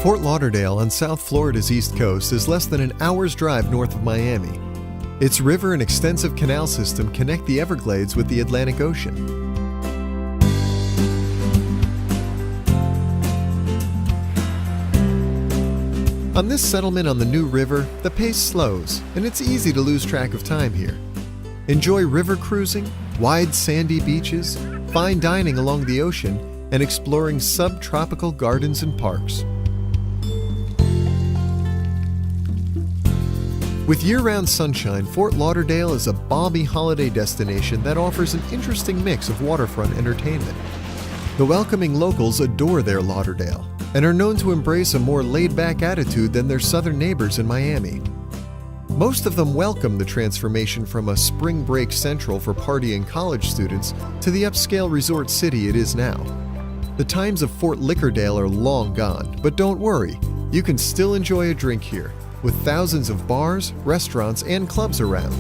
Fort Lauderdale on South Florida's east coast is less than an hour's drive north of Miami. Its river and extensive canal system connect the Everglades with the Atlantic Ocean. On this settlement on the New River, the pace slows, and it's easy to lose track of time here. Enjoy river cruising, wide sandy beaches, fine dining along the ocean, and exploring subtropical gardens and parks. With year-round sunshine, Fort Lauderdale is a balmy holiday destination that offers an interesting mix of waterfront entertainment. The welcoming locals adore their Lauderdale and are known to embrace a more laid-back attitude than their southern neighbors in Miami. Most of them welcome the transformation from a spring break central for partying college students to the upscale resort city it is now. The times of Fort Lickerdale are long gone, but don't worry, you can still enjoy a drink here, with thousands of bars, restaurants, and clubs around.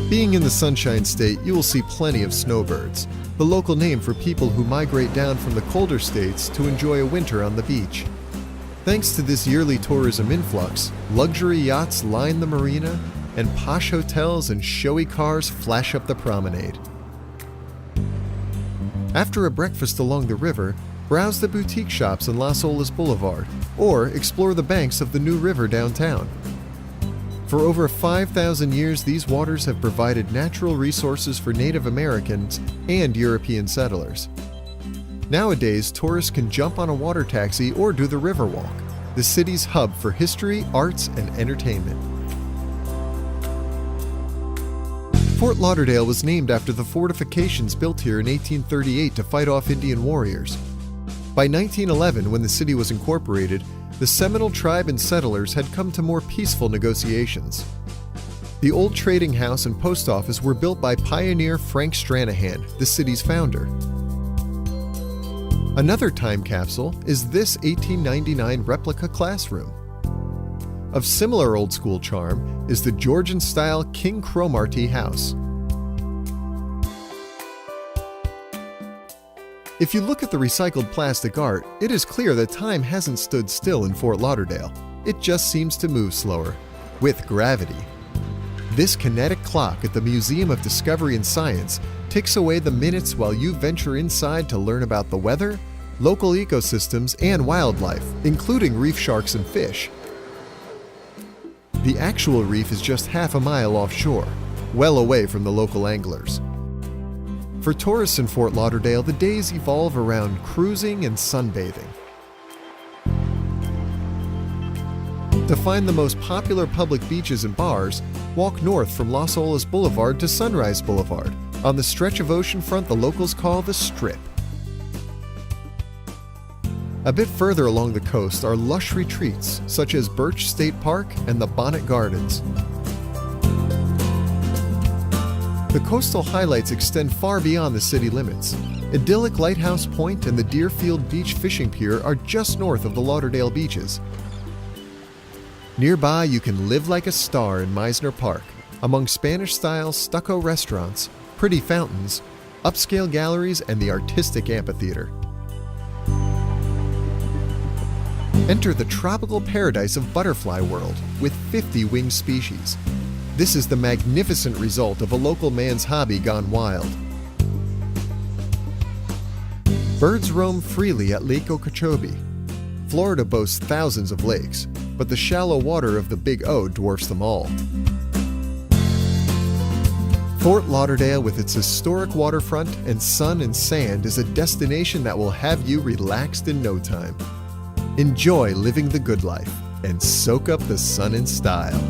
Being in the Sunshine State, you will see plenty of snowbirds, the local name for people who migrate down from the colder states to enjoy a winter on the beach. Thanks to this yearly tourism influx, luxury yachts line the marina, and posh hotels and showy cars flash up the promenade. After a breakfast along the river, browse the boutique shops in Las Olas Boulevard, or explore the banks of the New River downtown. For over 5,000 years, these waters have provided natural resources for Native Americans and European settlers. Nowadays, tourists can jump on a water taxi or do the Riverwalk, the city's hub for history, arts, and entertainment. Fort Lauderdale was named after the fortifications built here in 1838 to fight off Indian warriors. By 1911, when the city was incorporated, the Seminole tribe and settlers had come to more peaceful negotiations. The old trading house and post office were built by pioneer Frank Stranahan, the city's founder. Another time capsule is this 1899 replica classroom. Of similar old-school charm is the Georgian-style King Cromarty house. If you look at the recycled plastic art, it is clear that time hasn't stood still in Fort Lauderdale. It just seems to move slower, with gravity. This kinetic clock at the Museum of Discovery and Science ticks away the minutes while you venture inside to learn about the weather, local ecosystems, and wildlife, including reef sharks and fish. The actual reef is just half a mile offshore, well away from the local anglers. For tourists in Fort Lauderdale, the days evolve around cruising and sunbathing. To find the most popular public beaches and bars, walk north from Las Olas Boulevard to Sunrise Boulevard, on the stretch of oceanfront the locals call the Strip. A bit further along the coast are lush retreats, such as Birch State Park and the Bonnet Gardens. The coastal highlights extend far beyond the city limits. Idyllic Lighthouse Point and the Deerfield Beach Fishing Pier are just north of the Lauderdale beaches. Nearby, you can live like a star in Meisner Park, among Spanish-style stucco restaurants, pretty fountains, upscale galleries, and the artistic amphitheater. Enter the tropical paradise of Butterfly World with 50 winged species. This is the magnificent result of a local man's hobby gone wild. Birds roam freely at Lake Okeechobee. Florida boasts thousands of lakes, but the shallow water of the Big O dwarfs them all. Fort Lauderdale, with its historic waterfront and sun and sand, is a destination that will have you relaxed in no time. Enjoy living the good life and soak up the sun in style.